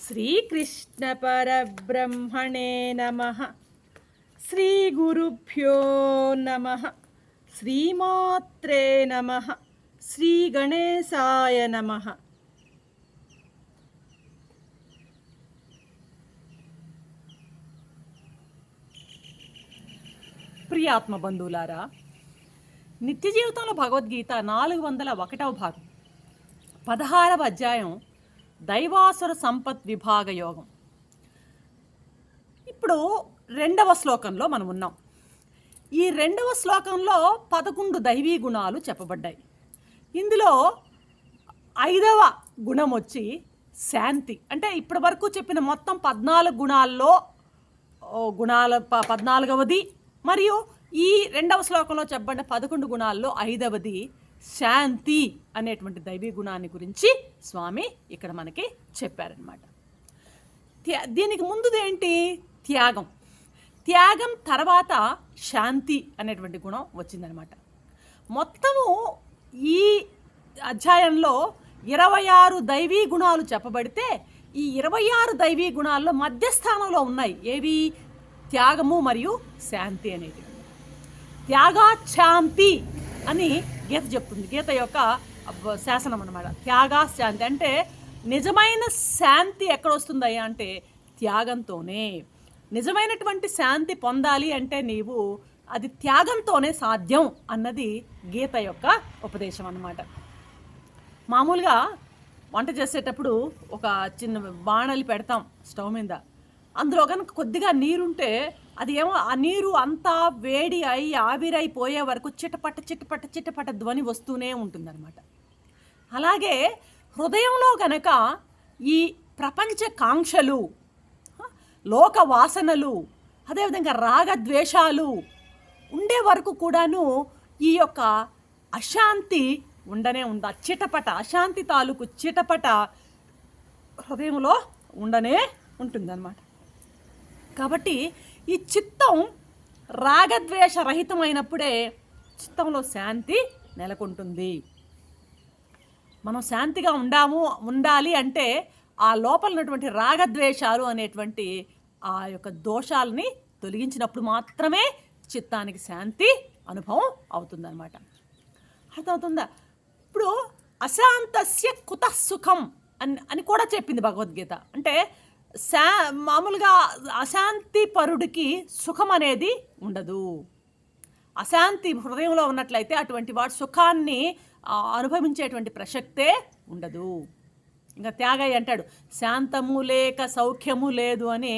శ్రీకృష్ణ పరబ్రహ్మణే నమః. శ్రీ గురుభ్యో నమః. శ్రీమాత్రే నమః. శ్రీ గణేశాయ నమః. ప్రియాత్మ బంధువులారా, నిత్య జీవితంలో భగవద్గీత 401వ భాగం 16వ అధ్యాయం దైవాసుర సంపత్ విభాగ యోగం. ఇప్పుడు 2వ శ్లోకంలో మనం ఉన్నాం. ఈ 2వ శ్లోకంలో 11 దైవీ గుణాలు చెప్పబడ్డాయి. ఇందులో 5వ గుణం వచ్చి శాంతి. అంటే ఇప్పటి వరకు చెప్పిన మొత్తం 14 గుణాల్లో 14వది మరియు ఈ 2వ శ్లోకంలో చెప్పబడ్డ 11 గుణాల్లో 5వది శాంతి అనేటువంటి దైవీ గుణాన్ని గురించి స్వామి ఇక్కడ మనకి చెప్పారనమాట. దీనికి ముందుదేంటి? త్యాగం. త్యాగం తర్వాత శాంతి అనేటువంటి గుణం వచ్చిందనమాట. మొత్తము ఈ అధ్యాయంలో 26 దైవీ గుణాలు చెప్పబడితే ఈ 26 దైవీ గుణాల్లో మధ్యస్థానంలో ఉన్నాయి. ఏవి? త్యాగము మరియు శాంతి అనేవి. త్యాగాశాంతి అని గీత చెప్తుంది. గీత యొక్క శాసనం అన్నమాట. త్యాగాశాంతి అంటే నిజమైన శాంతి ఎక్కడ వస్తుందయ్యా అంటే త్యాగంతోనే. నిజమైనటువంటి శాంతి పొందాలి అంటే నీవు అది త్యాగంతోనే సాధ్యం అన్నది గీత యొక్క ఉపదేశం అన్నమాట. మామూలుగా వంట చేసేటప్పుడు ఒక చిన్న బాణలి పెడతాం స్టవ్ మీద. అందులో కనుక కొద్దిగా నీరుంటే అది ఏమో ఆ నీరు అంతా వేడి అయి ఆవిరైపోయే వరకు చిటపట చిటపట చిటపట ధ్వని వస్తూనే ఉంటుందన్నమాట. అలాగే హృదయంలో గనక ఈ ప్రపంచ కాంక్షలు, లోక వాసనలు, అదేవిధంగా రాగద్వేషాలు ఉండే వరకు కూడాను ఈ యొక్క అశాంతి ఉండనే ఉంది. చిటపట అశాంతి తాలూకు చిటపట హృదయంలో ఉండనే ఉంటుందన్నమాట. కాబట్టి ఈ చిత్తం రాగద్వేష రహితమైనప్పుడే చిత్తంలో శాంతి నెలకొంటుంది. మనం శాంతిగా ఉండాలి అంటే ఆ లోపల ఉన్నటువంటి రాగద్వేషాలు అనేటువంటి ఆ యొక్క దోషాలని తొలగించినప్పుడు మాత్రమే చిత్తానికి శాంతి అనుభవం అవుతుందన్నమాట. అర్థమవుతుందా? ఇప్పుడు అశాంతస్య కుతః సుఖం అని కూడా చెప్పింది భగవద్గీత. అంటే మామూలుగా అశాంతి పరుడికి సుఖం అనేది ఉండదు. అశాంతి హృదయంలో ఉన్నట్లయితే అటువంటి వాడు సుఖాన్ని అనుభవించేటువంటి ప్రసక్తే ఉండదు. ఇంకా త్యాగయ్య అంటాడు, శాంతము లేక సౌఖ్యము లేదు అని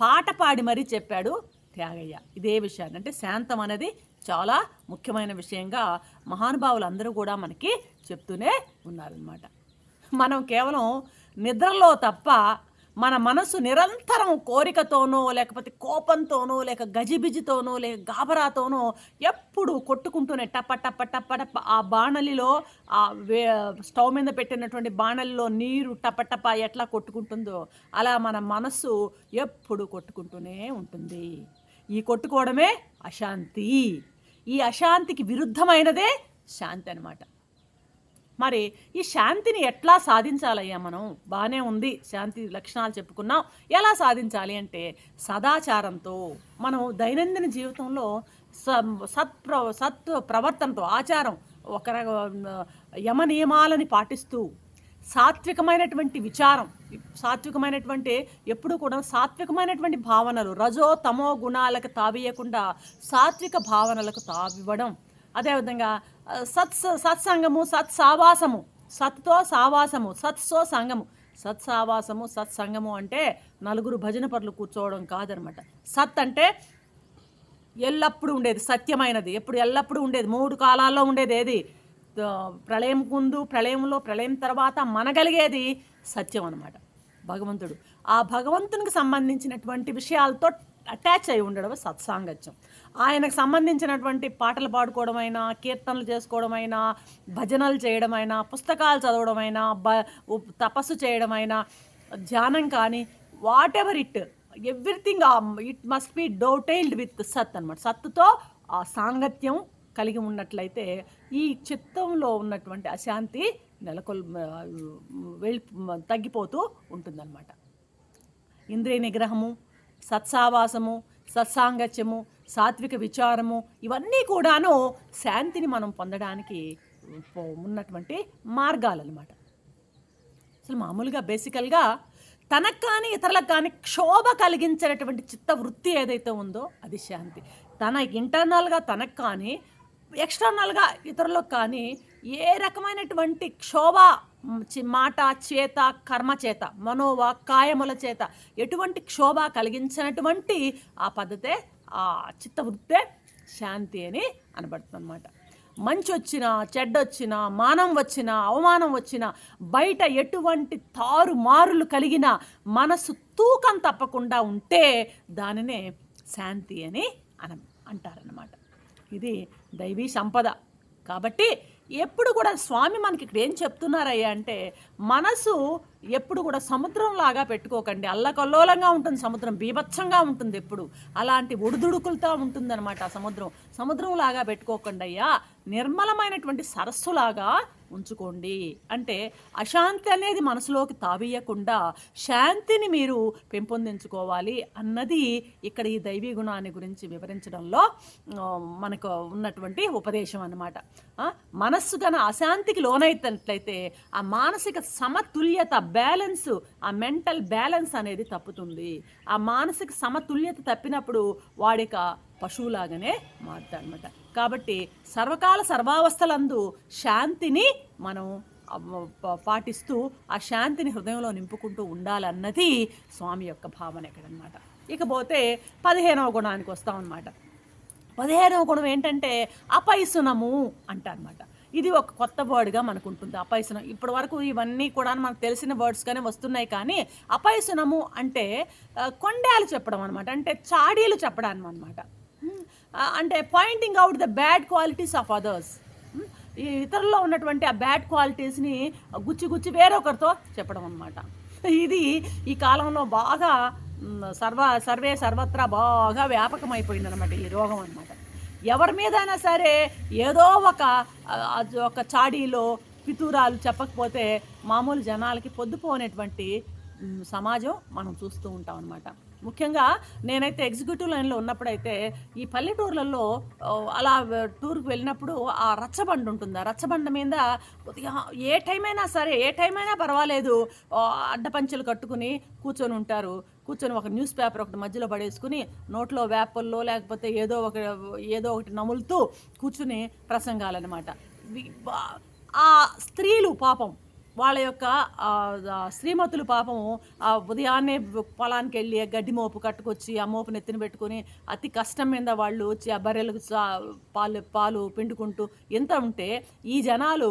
పాట పాడి మరీ చెప్పాడు త్యాగయ్య ఇదే విషయాన్ని. అంటే శాంతం అనేది చాలా ముఖ్యమైన విషయంగా మహానుభావులు అందరూ కూడా మనకి చెప్తూనే ఉన్నారనమాట. మనం కేవలం నిద్రలో తప్ప మన మనసు నిరంతరం కోరికతోనో లేకపోతే కోపంతోనో లేక గజిబిజితోనో లేక గాబరాతోనో ఎప్పుడు కొట్టుకుంటూనే టప్ప టప్ప టప్ప టప్ప ఆ బాణలిలో ఆ స్టవ్ మీద పెట్టినటువంటి బాణలిలో నీరు టప్ప టప్ప ఎట్లా కొట్టుకుంటుందో అలా మన మనస్సు ఎప్పుడు కొట్టుకుంటూనే ఉంటుంది. ఈ కొట్టుకోవడమే అశాంతి. ఈ అశాంతికి విరుద్ధమైనదే శాంతి అన్నమాట. మరి ఈ శాంతిని ఎట్లా సాధించాలయ్యా? మనం బాగానే ఉంది, శాంతి లక్షణాలు చెప్పుకున్నాం. ఎలా సాధించాలి అంటే సదాచారంతో, మనం దైనందిన జీవితంలో సత్ ప్రవర్తనతో, ఆచారం, ఒక యమ నియమాలని పాటిస్తూ సాత్వికమైనటువంటి విచారం, సాత్వికమైనటువంటి ఎప్పుడు కూడా సాత్వికమైనటువంటి భావనలు, రజో తమో గుణాలకు తావియకుండా సాత్విక భావనలకు తావివ్వడం. అదేవిధంగా సత్సంగము, సత్సావాసము, సత్తో సావాసము, సత్సో సంగము. సత్సావాసము, సత్సంగము అంటే నలుగురు భజన పరులు కూర్చోవడం కాదనమాట. సత్ అంటే ఎల్లప్పుడూ ఉండేది, సత్యమైనది, ఎప్పుడు ఎల్లప్పుడూ ఉండేది, 3 కాలాల్లో ఉండేది. ఏది? ప్రళయం ముందు, ప్రళయంలో, ప్రళయం తర్వాత మనగలిగేది సత్యం అనమాట. భగవంతుడు. ఆ భగవంతునికి సంబంధించినటువంటి విషయాలతో అటాచ్ అయి ఉండడం సత్సాంగత్యం. ఆయనకు సంబంధించినటువంటి పాటలు పాడుకోవడమైనా, కీర్తనలు చేసుకోవడమైనా, భజనలు చేయడమైనా, పుస్తకాలు చదవడమైనా, తపస్సు చేయడమైనా, ధ్యానం కానీ, whatever everything it must be dovetailed with సత్ అనమాట. సత్తుతో ఆ సాంగత్యం కలిగి ఉన్నట్లయితే ఈ చిత్తంలో ఉన్నటువంటి అశాంతి తగ్గిపోతూ ఉంటుందన్నమాట. ఇంద్రియ నిగ్రహము, సత్సావాసము, సత్సాంగత్యము, సాత్విక విచారము, ఇవన్నీ కూడాను శాంతిని మనం పొందడానికి ఉన్నటువంటి మార్గాలన్నమాట. అసలు మామూలుగా బేసికల్గా తనకు కానీ ఇతరులకు కానీ క్షోభ కలిగించేటటువంటి చిత్తవృత్తి ఏదైతే ఉందో అది శాంతి. తన ఇంటర్నల్గా తనకు కానీ ఎక్స్టర్నల్గా ఇతరులకు కానీ ఏ రకమైనటువంటి క్షోభ మాట చేత, కర్మ చేత, మనోవాక్కాయముల చేత ఎటువంటి క్షోభ కలిగించినటువంటి ఆ పద్ధతే, ఆ చిత్తవృత్తే శాంతి అని అనబడుతుంది అన్నమాట. మంచి వచ్చినా, చెడ్డొచ్చినా, మానం వచ్చినా, అవమానం వచ్చినా, బయట ఎటువంటి తారుమారులు కలిగిన మనసు తూకం తప్పకుండా ఉంటే దానినే శాంతి అని అంటారన్నమాట. ఇది దైవీ సంపద. కాబట్టి ఎప్పుడు కూడా స్వామి మనకి ఇక్కడ ఏం చెప్తున్నారయ్యా అంటే, మనసు ఎప్పుడు కూడా సముద్రంలాగా పెట్టుకోకండి. అల్లకల్లోలంగా ఉంటుంది సముద్రం, బీభత్సంగా ఉంటుంది ఎప్పుడు. అలాంటి ఒడిదుడుకులతో ఉంటుందన్నమాట సముద్రంలాగా పెట్టుకోకండి అయ్యా, నిర్మలమైనటువంటి సరస్సులాగా ఉంచుకోండి. అంటే అశాంతి అనేది మనసులోకి తావీయకుండా శాంతిని మీరు పెంపొందించుకోవాలి అన్నది ఇక్కడ ఈ దైవీ గుణాన్ని గురించి వివరించడంలో మనకు ఉన్నటువంటి ఉపదేశం అన్నమాట. మనస్సు గన అశాంతికి లోనైనట్లయితే ఆ మానసిక సమతుల్యత, బ్యాలెన్స్, ఆ మెంటల్ బ్యాలెన్స్ అనేది తప్పుతుంది. ఆ మానసిక సమతుల్యత తప్పినప్పుడు వాడిక పశువులాగానే మారుతాడనమాట. కాబట్టి సర్వకాల సర్వావస్థలందు శాంతిని మనం పాటిస్తూ ఆ శాంతిని హృదయంలో నింపుకుంటూ ఉండాలన్నది స్వామి యొక్క భావన ఎక్కడనమాట. ఇకపోతే 15వ గుణానికి వస్తామన్నమాట. 15వ గుణం ఏంటంటే అపైసునము అంటారనమాట. ఇది ఒక కొత్త వర్డ్గా మనకు ఉంటుంది అపైసునం. ఇప్పటి వరకు ఇవన్నీ కూడా మనకు తెలిసిన వర్డ్స్గానే వస్తున్నాయి, కానీ అపైసునము అంటే కొండేలు చెప్పడం అనమాట, అంటే చాడీలు చెప్పడం అనమాట. అంటే pointing out the bad qualities of others. ఈ ఇతరుల్లో ఉన్నటువంటి ఆ బ్యాడ్ క్వాలిటీస్ని గుచ్చి వేరొకరితో చెప్పడం అనమాట. ఇది ఈ కాలంలో బాగా సర్వత్రా బాగా వ్యాపకమైపోయింది అనమాట ఈ రోగం అనమాట. ఎవరి మీదైనా సరే ఏదో ఒక చాడీలో పితూరాలు చెప్పకపోతే మామూలు జనాలకి పొద్దుపోనేటువంటి సమాజం మనం చూస్తూ ఉంటాం అనమాట. ముఖ్యంగా నేనైతే ఎగ్జిక్యూటివ్ లైన్లో ఉన్నప్పుడైతే ఈ పల్లెటూర్లలో అలా టూర్కి వెళ్ళినప్పుడు ఆ రచ్చబండ ఉంటుంది. ఆ రచ్చబండ మీద ఏ టైం అయినా పర్వాలేదు అడ్డపంచెలు కట్టుకుని కూర్చొని ఉంటారు. కూర్చొని ఒక న్యూస్ పేపర్ ఒకటి మధ్యలో పడేసుకుని నోట్లో వేపల్లో లేకపోతే ఏదో ఒకటి నములుతూ కూర్చుని ప్రసంగాలన్నమాట. ఆ స్త్రీలు పాపం, వాళ్ళ యొక్క శ్రీమతులు పాపము ఉదయాన్నే పొలానికి వెళ్ళి గడ్డి మోపు కట్టుకొచ్చి ఆ మోపుని ఎత్తిన పెట్టుకొని అతి కష్టం మీద వాళ్ళు వచ్చి ఆ బర్రెలకు పాలు పిండుకుంటూ ఎంత ఉంటే ఈ జనాలు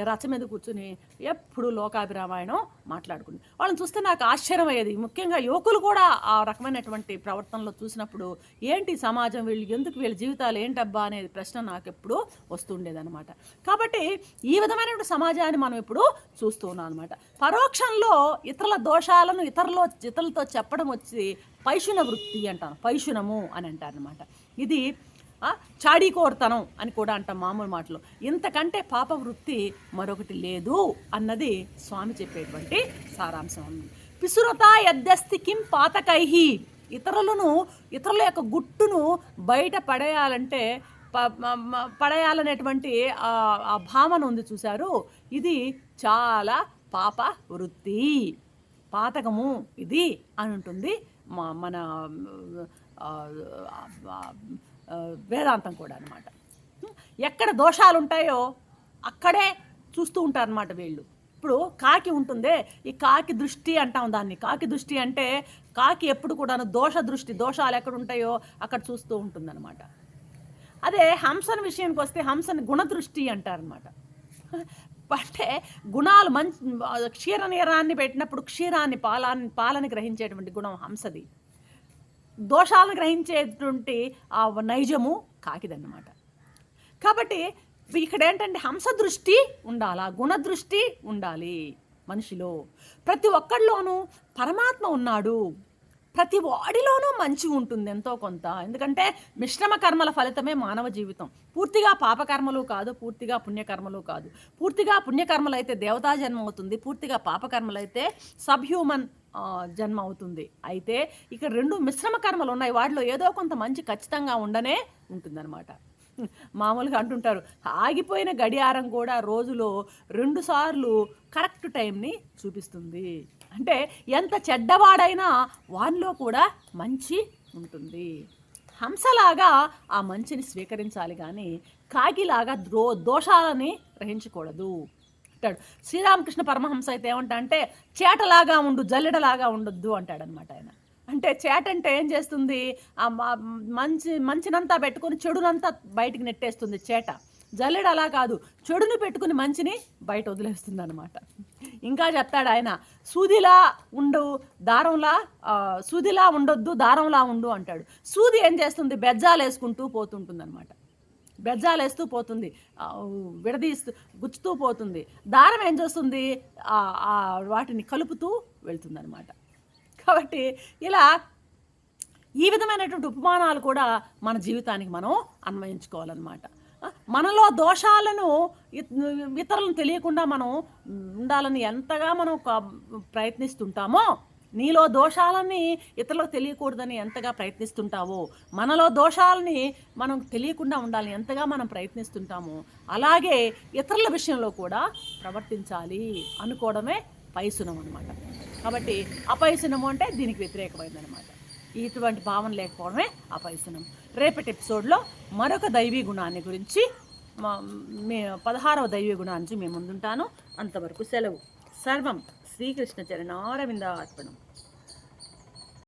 రచ్చ మీద కూర్చుని ఎప్పుడు లోకాభిరామాయణం మాట్లాడుకుంది. వాళ్ళని చూస్తే నాకు ఆశ్చర్యం అయ్యేది. ముఖ్యంగా యువకులు కూడా ఆ రకమైనటువంటి ప్రవర్తనలో చూసినప్పుడు ఏంటి సమాజం, వీళ్ళ జీవితాలు ఏంటబ్బా అనేది ప్రశ్న నాకు ఎప్పుడు వస్తుండేదన్నమాట. కాబట్టి ఈ విధమైనటువంటి సమాజాన్ని మనం ఇప్పుడు చూస్తూ ఉన్నాం అనమాట. పరోక్షంలో ఇతరుల దోషాలను ఇతరులతో చెప్పడం వచ్చి పైశున వృత్తి అంటాను, పైశునము అని అంటారనమాట. ఇది చాడీకోర్తనం అని కూడా అంటాం మామూలు మాటలో. ఇంతకంటే పాప వృత్తి మరొకటి లేదు అన్నది స్వామి చెప్పేటువంటి సారాంశం. పిసురత యద్దస్తి కిం పాతకైహి. ఇతరుల యొక్క గుట్టును బయట పడేయాలనేటువంటి ఆ భావన ఉంది చూశారు, ఇది చాలా పాప వృత్తి, పాతకము ఇది అని ఉంటుంది మన వేదాంతం కూడా అనమాట. ఎక్కడ దోషాలు ఉంటాయో అక్కడే చూస్తూ ఉంటారనమాట వీళ్ళు. ఇప్పుడు కాకి ఉంటుందే, ఈ కాకి దృష్టి అంటాం దాన్ని. కాకి దృష్టి అంటే కాకి ఎప్పుడు కూడా దోషాలు ఎక్కడ ఉంటాయో అక్కడ చూస్తూ ఉంటుందన్నమాట. అదే హంసన విషయానికి వస్తే హంసని గుణదృష్టి అంటారనమాట. అంటే గుణాలు క్షీరనీరాన్ని పెట్టినప్పుడు క్షీరాన్ని పాలని గ్రహించేటువంటి గుణం హంసది. దోషాలను గ్రహించేటువంటి ఆ నైజము కాకిదన్నమాట. కాబట్టి ఇక్కడ ఏంటంటే హంస దృష్టి ఉండాలి, గుణదృష్టి ఉండాలి మనిషిలో. ప్రతి ఒక్కడిలోనూ పరమాత్మ ఉన్నాడు, ప్రతి వాడిలోనూ మంచి ఉంటుంది ఎంతో కొంత. ఎందుకంటే మిశ్రమ కర్మల ఫలితమే మానవ జీవితం. పూర్తిగా పాపకర్మలు కాదు, పూర్తిగా పుణ్యకర్మలు కాదు. పూర్తిగా పుణ్యకర్మలు అయితే దేవతా జన్మ అవుతుంది, పూర్తిగా పాపకర్మలు అయితే సబ్హ్యూమన్ జన్మ అవుతుంది. అయితే ఇక్కడ 2 మిశ్రమ కర్మలు ఉన్నాయి. వాటిలో ఏదో కొంత మంచి ఖచ్చితంగా ఉండనే ఉంటుందన్నమాట. మామూలుగా అంటుంటారు, ఆగిపోయిన గడియారం కూడా రోజులో 2 సార్లు కరెక్ట్ టైంని చూపిస్తుంది. అంటే ఎంత చెడ్డవాడైనా వానిలో కూడా మంచి ఉంటుంది. హంసలాగా ఆ మంచిని స్వీకరించాలి కానీ కాకిలాగా దోషాలని గ్రహించకూడదు అంటాడు. శ్రీరామకృష్ణ పరమహంస అయితే ఏమంటా అంటే చేటలాగా ఉండు, జల్లెడలాగా ఉండొద్దు అంటాడనమాట ఆయన. అంటే చేట అంటే ఏం చేస్తుంది, ఆ మంచినంతా పెట్టుకొని చెడునంతా బయటికి నెట్టేస్తుంది చేట. జల్లెడ అలా కాదు, చెడుని పెట్టుకుని మంచిని బయట వదిలేస్తుంది అనమాట. ఇంకా చెప్తాడు ఆయన, సూదిలా ఉండు దారంలా, సూదిలా ఉండొద్దు దారంలా ఉండు అంటాడు. సూది ఏం చేస్తుంది, బెజ్జాలు వేసుకుంటూ పోతుంటుంది అనమాట. బెజ్జాలు వేస్తూ పోతుంది, విడదీస్తూ గుచ్చుతూ పోతుంది. దారం ఏం చేస్తుంది, వాటిని కలుపుతూ వెళ్తుంది అనమాట. కాబట్టి ఇలా ఈ విధమైనటువంటి ఉపమానాలు కూడా మన జీవితానికి మనం అన్వయించుకోవాలన్నమాట. మనలో దోషాలను ఇతరులను తెలియకుండా మనం ఉండాలని ఎంతగా మనం ప్రయత్నిస్తుంటామో, నీలో దోషాలని ఇతరులకు తెలియకూడదని ఎంతగా ప్రయత్నిస్తుంటావో, మనలో దోషాలని మనం తెలియకుండా ఉండాలని ఎంతగా మనం ప్రయత్నిస్తుంటామో, అలాగే ఇతరుల విషయంలో కూడా ప్రవర్తించాలి అనుకోవడమే పైశునం అనమాట. కాబట్టి అపైశునము అంటే దీనికి వ్యతిరేకమైందనమాట. ఇటువంటి భావన లేకపోవడమే అపైశునం. రేపటి ఎపిసోడ్లో మరొక దైవీ గుణాన్ని గురించి 16వ దైవీ గుణాన్ని మేము ముందుంటాను. అంతవరకు సెలవు. సర్వం శ్రీకృష్ణ చరణారవిందార్పణం.